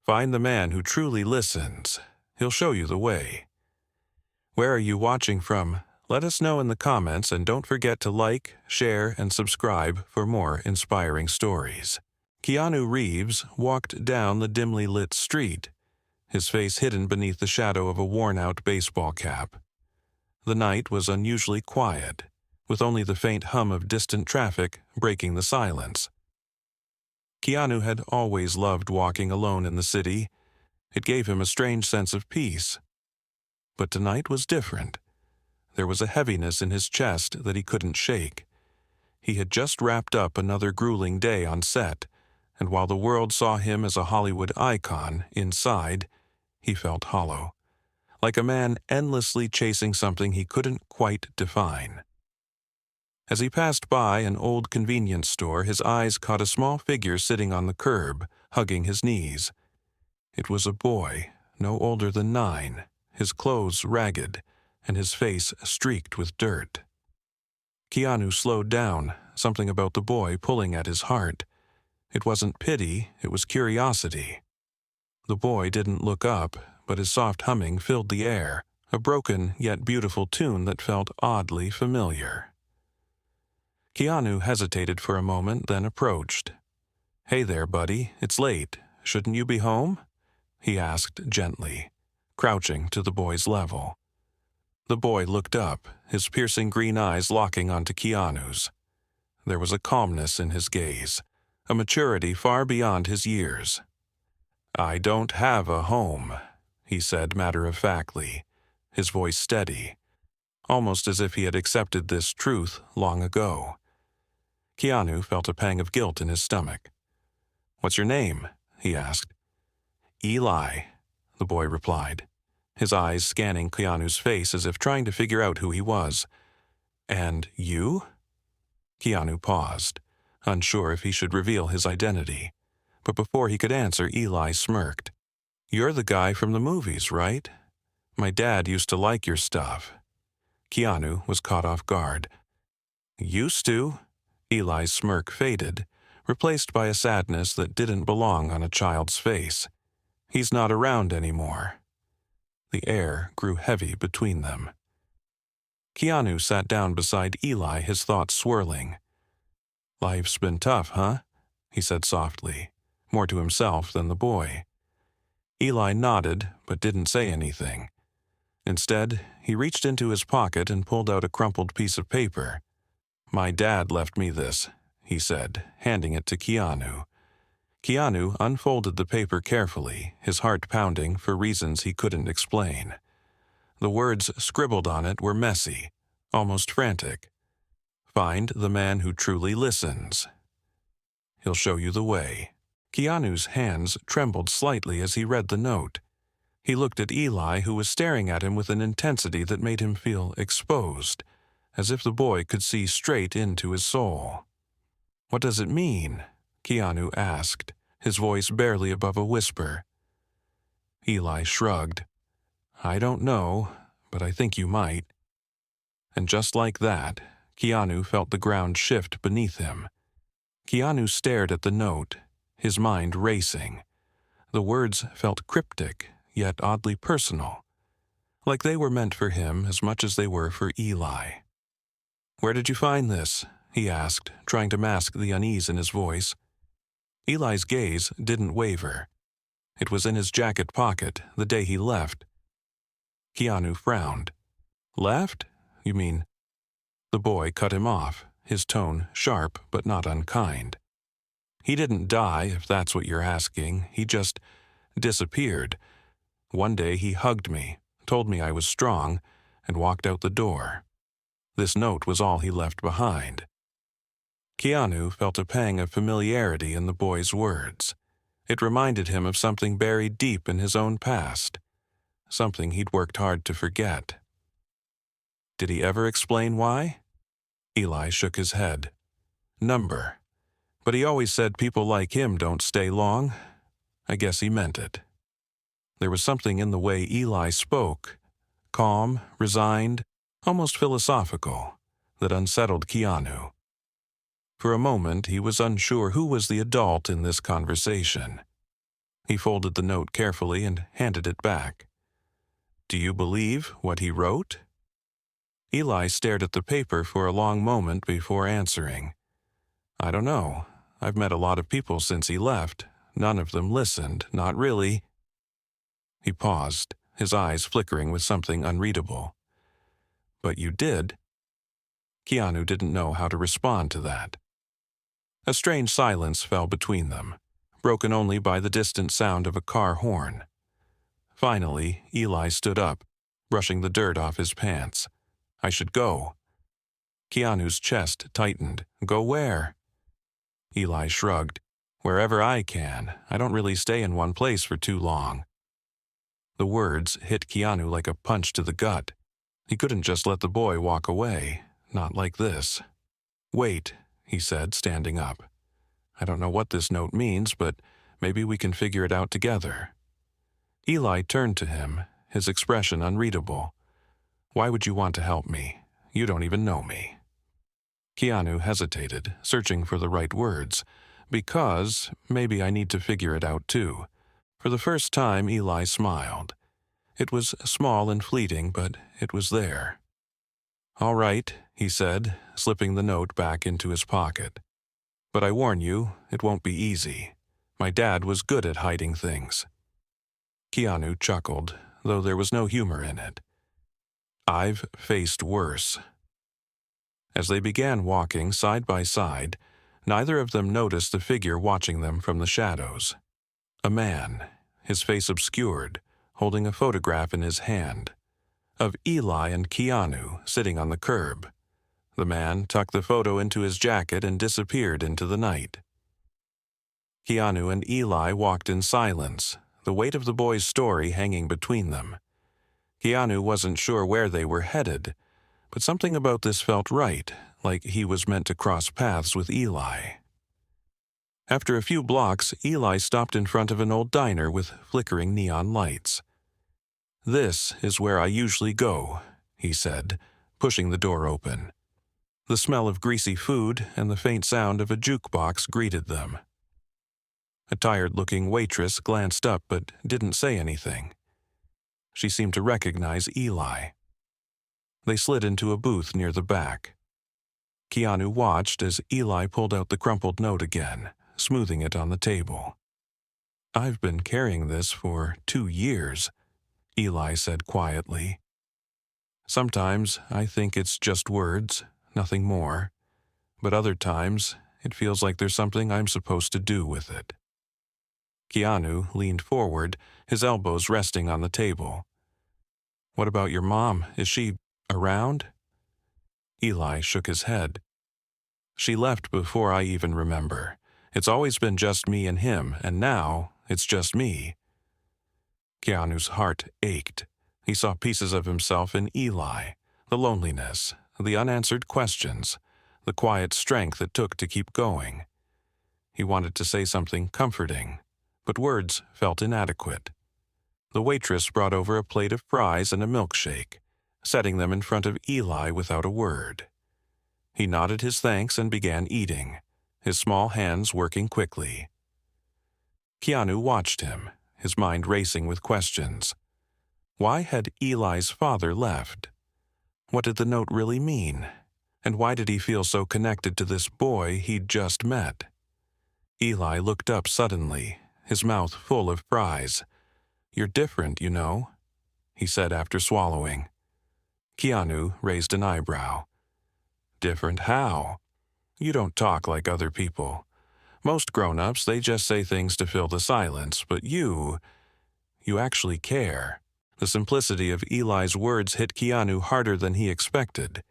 Find the man who truly listens. He'll show you the way. Where are you watching from? Let us know in the comments, and don't forget to like, share, and subscribe for more inspiring stories. Keanu Reeves walked down the dimly lit street, his face hidden beneath the shadow of a worn-out baseball cap. The night was unusually quiet, with only the faint hum of distant traffic breaking the silence. Keanu had always loved walking alone in the city. It gave him a strange sense of peace. But tonight was different. There was a heaviness in his chest that he couldn't shake. He had just wrapped up another grueling day on set, and while the world saw him as a Hollywood icon, inside, he felt hollow, like a man endlessly chasing something he couldn't quite define. As he passed by an old convenience store, his eyes caught a small figure sitting on the curb, hugging his knees. It was a boy, no older than 9, his clothes ragged, and his face streaked with dirt. Keanu slowed down, something about the boy pulling at his heart. It wasn't pity, it was curiosity. The boy didn't look up, but his soft humming filled the air, a broken yet beautiful tune that felt oddly familiar. Keanu hesitated for a moment, then approached. "Hey there, buddy, it's late. Shouldn't you be home?" he asked gently, crouching to the boy's level. The boy looked up, his piercing green eyes locking onto Keanu's. There was a calmness in his gaze, a maturity far beyond his years. "I don't have a home," he said matter-of-factly, his voice steady, almost as if he had accepted this truth long ago. Keanu felt a pang of guilt in his stomach. "What's your name?" he asked. "Eli," the boy replied, his eyes scanning Keanu's face as if trying to figure out who he was. "And you?" Keanu paused, unsure if he should reveal his identity. But before he could answer, Eli smirked. "You're the guy from the movies, right? My dad used to like your stuff." Keanu was caught off guard. "Used to?" Eli's smirk faded, replaced by a sadness that didn't belong on a child's face. "He's not around anymore." The air grew heavy between them. Keanu sat down beside Eli, his thoughts swirling. "Life's been tough, huh?" he said softly, more to himself than the boy. Eli nodded, but didn't say anything. Instead, he reached into his pocket and pulled out a crumpled piece of paper. "My dad left me this," he said, handing it to Keanu. Keanu unfolded the paper carefully, his heart pounding for reasons he couldn't explain. The words scribbled on it were messy, almost frantic. "Find the man who truly listens. He'll show you the way." Keanu's hands trembled slightly as he read the note. He looked at Eli, who was staring at him with an intensity that made him feel exposed, as if the boy could see straight into his soul. "What does it mean?" Keanu asked, his voice barely above a whisper. Eli shrugged. "I don't know, but I think you might." And just like that, Keanu felt the ground shift beneath him. Keanu stared at the note, his mind racing. The words felt cryptic, yet oddly personal, like they were meant for him as much as they were for Eli. "Where did you find this?" he asked, trying to mask the unease in his voice. Eli's gaze didn't waver. It was in his jacket pocket the day he left. Keanu frowned. "Left? You mean?" The boy cut him off, his tone sharp but not unkind. "He didn't die, if that's what you're asking. He just disappeared. One day he hugged me, told me I was strong, and walked out the door. This note was all he left behind." Keanu felt a pang of familiarity in the boy's words. It reminded him of something buried deep in his own past, something he'd worked hard to forget. "Did he ever explain why?" Eli shook his head. "Number. But he always said people like him don't stay long. I guess he meant it." There was something in the way Eli spoke, calm, resigned, almost philosophical, that unsettled Keanu. For a moment he was unsure who was the adult in this conversation. He folded the note carefully and handed it back. "Do you believe what he wrote?" Eli stared at the paper for a long moment before answering. "I don't know. I've met a lot of people since he left. None of them listened, not really." He paused, his eyes flickering with something unreadable. "But you did?" Keanu didn't know how to respond to that. A strange silence fell between them, broken only by the distant sound of a car horn. Finally, Eli stood up, brushing the dirt off his pants. "I should go." Keanu's chest tightened. "Go where?" Eli shrugged. "Wherever I can. I don't really stay in one place for too long." The words hit Keanu like a punch to the gut. He couldn't just let the boy walk away. Not like this. "Wait," he said, standing up. "I don't know what this note means, but maybe we can figure it out together." Eli turned to him, his expression unreadable. "Why would you want to help me? You don't even know me." Keanu hesitated, searching for the right words. "Because maybe I need to figure it out too." For the first time, Eli smiled. It was small and fleeting, but it was there. "All right," he said, slipping the note back into his pocket. "But I warn you, it won't be easy. My dad was good at hiding things." Keanu chuckled, though there was no humor in it. "I've faced worse." As they began walking side by side, neither of them noticed the figure watching them from the shadows. A man, his face obscured, holding a photograph in his hand, of Eli and Keanu sitting on the curb. The man tucked the photo into his jacket and disappeared into the night. Keanu and Eli walked in silence, the weight of the boy's story hanging between them. Keanu wasn't sure where they were headed, but something about this felt right, like he was meant to cross paths with Eli. After a few blocks, Eli stopped in front of an old diner with flickering neon lights. "This is where I usually go," he said, pushing the door open. The smell of greasy food and the faint sound of a jukebox greeted them. A tired-looking waitress glanced up but didn't say anything. She seemed to recognize Eli. They slid into a booth near the back. Keanu watched as Eli pulled out the crumpled note again, smoothing it on the table. "I've been carrying this for 2 years," Eli said quietly. "Sometimes I think it's just words, nothing more. But other times, it feels like there's something I'm supposed to do with it." Keanu leaned forward, his elbows resting on the table. "What about your mom? Is she around?" Eli shook his head. "She left before I even remember. It's always been just me and him, and now it's just me." Keanu's heart ached. He saw pieces of himself in Eli, the loneliness, the unanswered questions, the quiet strength it took to keep going. He wanted to say something comforting, but words felt inadequate. The waitress brought over a plate of fries and a milkshake, setting them in front of Eli without a word. He nodded his thanks and began eating, his small hands working quickly. Keanu watched him, his mind racing with questions. Why had Eli's father left? What did the note really mean? And why did he feel so connected to this boy he'd just met? Eli looked up suddenly, his mouth full of fries. "You're different, you know," he said after swallowing. Keanu raised an eyebrow. "Different how? You don't talk like other people. Most grown-ups, they just say things to fill the silence, but you actually care." The simplicity of Eli's words hit Keanu harder than he expected.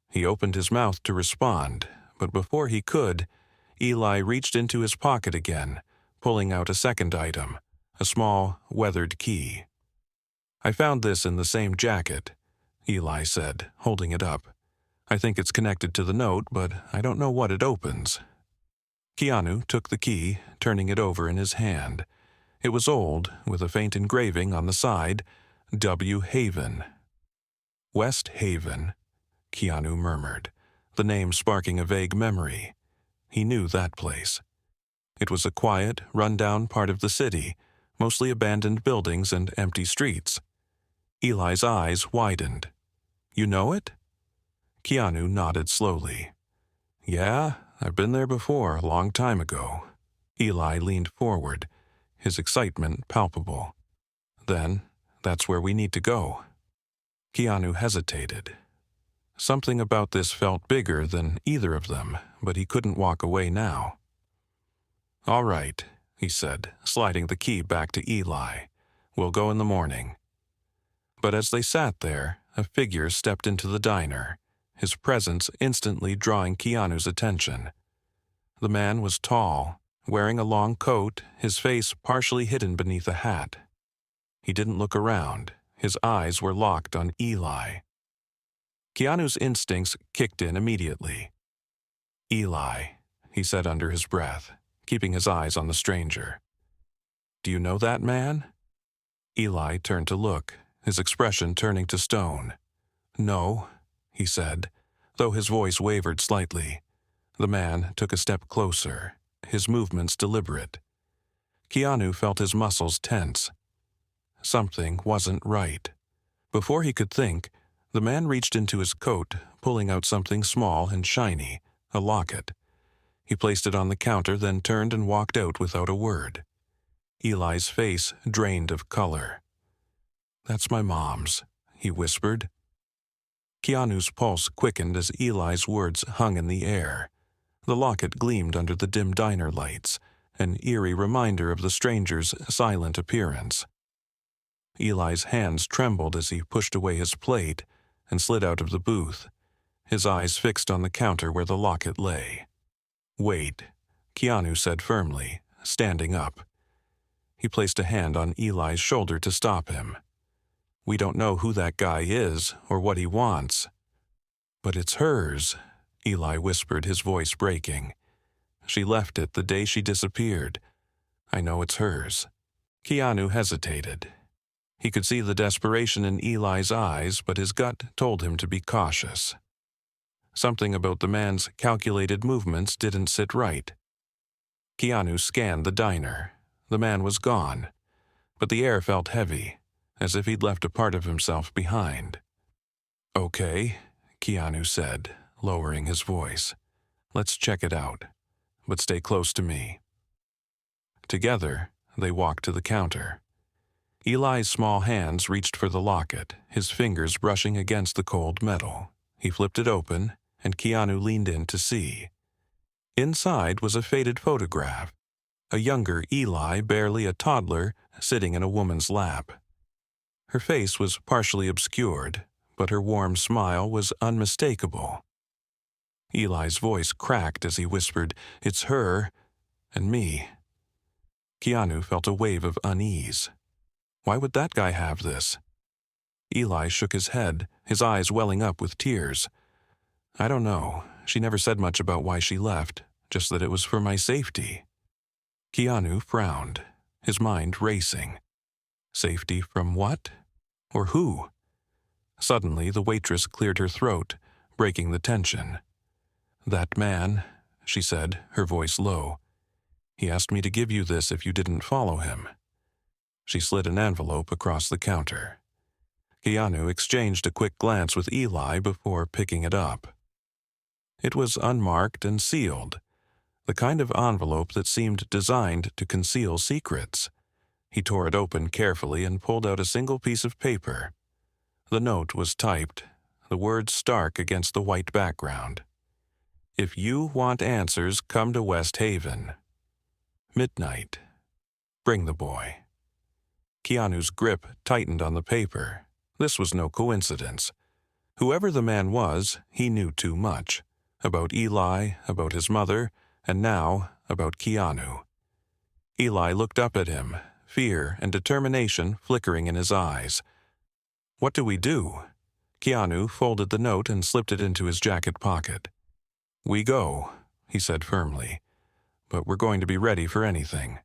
He opened his mouth to respond, but before he could, Eli reached into his pocket again, pulling out a second item, a small, weathered key. "I found this in the same jacket," Eli said, holding it up. "I think it's connected to the note, but I don't know what it opens." Keanu took the key, turning it over in his hand. It was old, with a faint engraving on the side, W. Haven. "West Haven," Keanu murmured, the name sparking a vague memory. He knew that place. It was a quiet, run-down part of the city, mostly abandoned buildings and empty streets. Eli's eyes widened. "You know it?" Keanu nodded slowly. "Yeah, I've been there before, a long time ago." Eli leaned forward, his excitement palpable. "Then, that's where we need to go." Keanu hesitated. Something about this felt bigger than either of them, but he couldn't walk away now. "All right," he said, sliding the key back to Eli. "We'll go in the morning." But as they sat there, a figure stepped into the diner, his presence instantly drawing Keanu's attention. The man was tall, wearing a long coat, his face partially hidden beneath a hat. He didn't look around. His eyes were locked on Eli. Keanu's instincts kicked in immediately. "Eli," he said under his breath, keeping his eyes on the stranger. "Do you know that man?" Eli turned to look, his expression turning to stone. "No," he said, though his voice wavered slightly. The man took a step closer, his movements deliberate. Keanu felt his muscles tense. Something wasn't right. Before he could think, the man reached into his coat, pulling out something small and shiny, a locket. He placed it on the counter, then turned and walked out without a word. Eli's face drained of color. "That's my mom's," he whispered. Keanu's pulse quickened as Eli's words hung in the air. The locket gleamed under the dim diner lights, an eerie reminder of the stranger's silent appearance. Eli's hands trembled as he pushed away his plate and slid out of the booth, his eyes fixed on the counter where the locket lay. "Wait," Keanu said firmly, standing up. He placed a hand on Eli's shoulder to stop him. "We don't know who that guy is or what he wants." "But it's hers," Eli whispered, his voice breaking. "She left it the day she disappeared. I know it's hers." Keanu hesitated. He could see the desperation in Eli's eyes, but his gut told him to be cautious. Something about the man's calculated movements didn't sit right. Keanu scanned the diner. The man was gone, but the air felt heavy, as if he'd left a part of himself behind. "Okay," Keanu said, lowering his voice. "Let's check it out, but stay close to me." Together, they walked to the counter. Eli's small hands reached for the locket, his fingers brushing against the cold metal. He flipped it open, and Keanu leaned in to see. Inside was a faded photograph, a younger Eli, barely a toddler, sitting in a woman's lap. Her face was partially obscured, but her warm smile was unmistakable. Eli's voice cracked as he whispered, "It's her and me." Keanu felt a wave of unease. Why would that guy have this? Eli shook his head, his eyes welling up with tears. "I don't know. She never said much about why she left, just that it was for my safety." Keanu frowned, his mind racing. Safety from what? Or who? Suddenly, the waitress cleared her throat, breaking the tension. "That man," she said, her voice low. "He asked me to give you this if you didn't follow him." She slid an envelope across the counter. Keanu exchanged a quick glance with Eli before picking it up. It was unmarked and sealed, the kind of envelope that seemed designed to conceal secrets. He tore it open carefully and pulled out a single piece of paper. The note was typed, the words stark against the white background. "If you want answers, come to West Haven. Midnight. Bring the boy." Keanu's grip tightened on the paper. This was no coincidence. Whoever the man was, he knew too much. About Eli, about his mother, and now about Keanu. Eli looked up at him, fear and determination flickering in his eyes. "What do we do?" Keanu folded the note and slipped it into his jacket pocket. "We go," he said firmly, "but we're going to be ready for anything."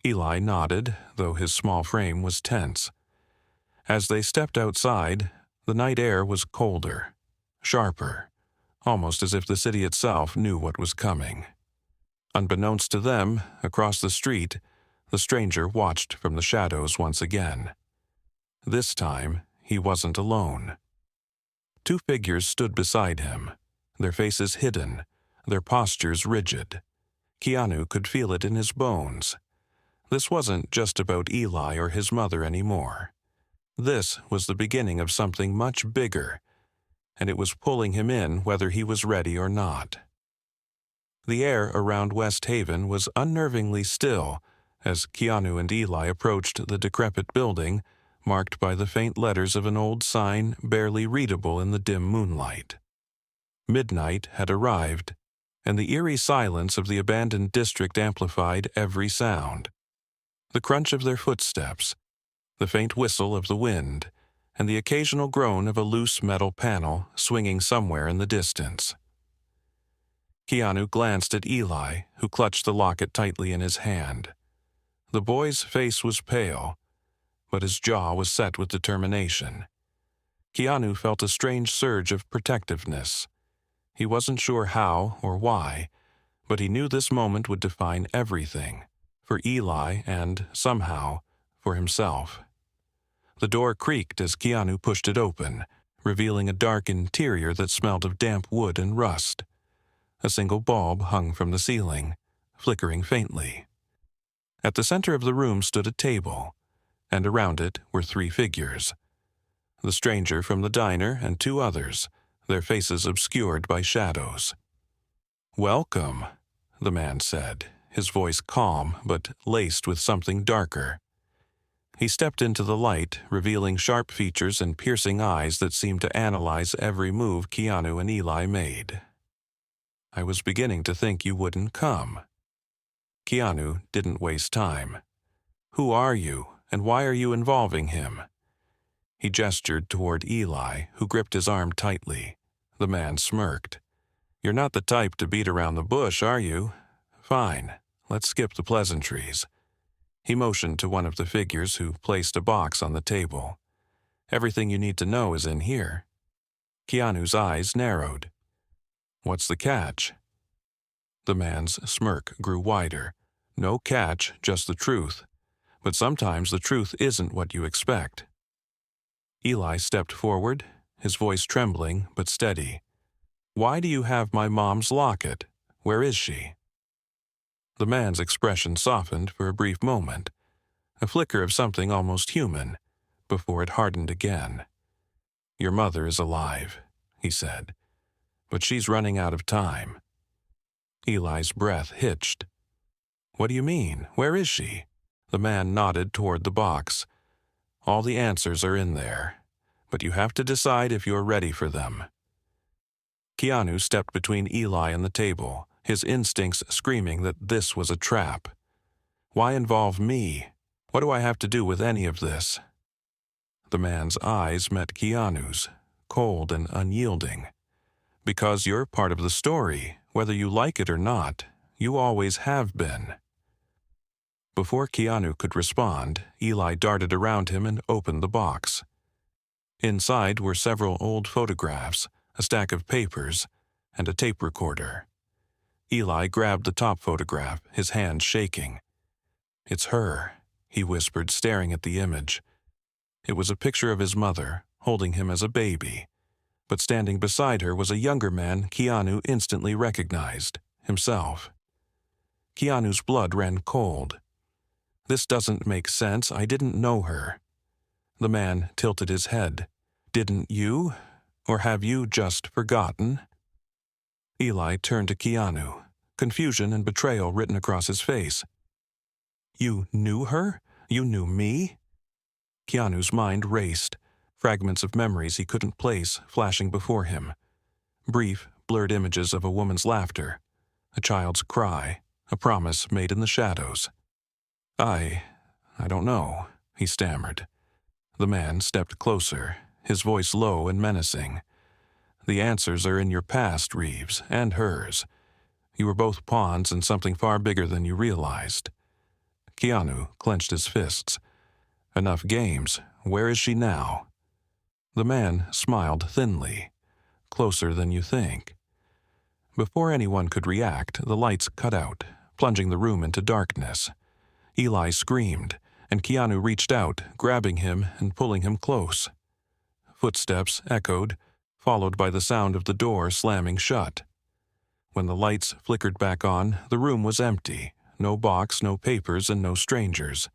Eli nodded, though his small frame was tense. As they stepped outside, the night air was colder, sharper, almost as if the city itself knew what was coming. Unbeknownst to them, across the street, the stranger watched from the shadows once again. This time, he wasn't alone. Two figures stood beside him, their faces hidden, their postures rigid. Keanu could feel it in his bones. This wasn't just about Eli or his mother anymore. This was the beginning of something much bigger, and it was pulling him in whether he was ready or not. The air around West Haven was unnervingly still as Keanu and Eli approached the decrepit building, marked by the faint letters of an old sign barely readable in the dim moonlight. Midnight had arrived, and the eerie silence of the abandoned district amplified every sound. The crunch of their footsteps, the faint whistle of the wind, and the occasional groan of a loose metal panel swinging somewhere in the distance. Keanu glanced at Eli, who clutched the locket tightly in his hand. The boy's face was pale, but his jaw was set with determination. Keanu felt a strange surge of protectiveness. He wasn't sure how or why, but he knew this moment would define everything, for Eli and, somehow, for himself. The door creaked as Keanu pushed it open, revealing a dark interior that smelled of damp wood and rust. A single bulb hung from the ceiling, flickering faintly. At the center of the room stood a table, and around it were three figures. The stranger from the diner and two others, their faces obscured by shadows. "Welcome," the man said, his voice calm but laced with something darker. He stepped into the light, revealing sharp features and piercing eyes that seemed to analyze every move Keanu and Eli made. "I was beginning to think you wouldn't come." Keanu didn't waste time. "Who are you, and why are you involving him?" He gestured toward Eli, who gripped his arm tightly. The man smirked. "You're not the type to beat around the bush, are you? Fine, let's skip the pleasantries." He motioned to one of the figures who placed a box on the table. "Everything you need to know is in here." Keanu's eyes narrowed. "What's the catch?" The man's smirk grew wider. "No catch, just the truth. But sometimes the truth isn't what you expect." Eli stepped forward, his voice trembling but steady. "Why do you have my mom's locket? Where is she?" The man's expression softened for a brief moment, a flicker of something almost human, before it hardened again. "Your mother is alive," he said, "but she's running out of time." Eli's breath hitched. "What do you mean? Where is she?" The man nodded toward the box. "All the answers are in there, but you have to decide if you're ready for them." Keanu stepped between Eli and the table, his instincts screaming that this was a trap. "Why involve me? What do I have to do with any of this?" The man's eyes met Keanu's, cold and unyielding. "Because you're part of the story, whether you like it or not. You always have been." Before Keanu could respond, Eli darted around him and opened the box. Inside were several old photographs, a stack of papers, and a tape recorder. Eli grabbed the top photograph, his hand shaking. "It's her," he whispered, staring at the image. It was a picture of his mother, holding him as a baby, but standing beside her was a younger man Keanu instantly recognized, himself. Keanu's blood ran cold. "This doesn't make sense. I didn't know her." The man tilted his head. "Didn't you? Or have you just forgotten?" Eli turned to Keanu, confusion and betrayal written across his face. "You knew her? You knew me?" Keanu's mind raced, fragments of memories he couldn't place flashing before him. Brief, blurred images of a woman's laughter, a child's cry, a promise made in the shadows. I don't know," he stammered. The man stepped closer, his voice low and menacing. "The answers are in your past, Reeves, and hers. You were both pawns in something far bigger than you realized." Keanu clenched his fists. "Enough games. Where is she now?" The man smiled thinly. "Closer than you think." Before anyone could react, the lights cut out, plunging the room into darkness. Eli screamed, and Keanu reached out, grabbing him and pulling him close. Footsteps echoed, followed by the sound of the door slamming shut. When the lights flickered back on, the room was empty. No box, no papers, and no strangers.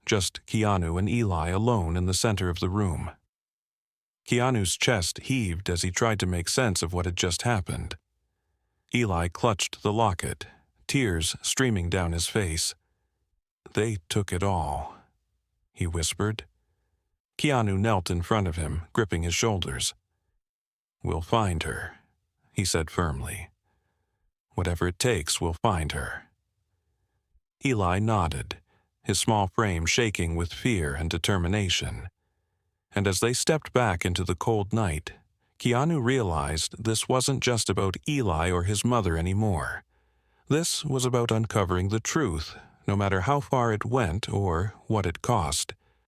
Just Keanu and Eli alone in the center of the room. Keanu's chest heaved as he tried to make sense of what had just happened. Eli clutched the locket, tears streaming down his face. "They took it all," he whispered. Keanu knelt in front of him, gripping his shoulders. "We'll find her," he said firmly. "Whatever it takes, we'll find her." Eli nodded, his small frame shaking with fear and determination. And as they stepped back into the cold night, Keanu realized this wasn't just about Eli or his mother anymore. This was about uncovering the truth, no matter how far it went or what it cost.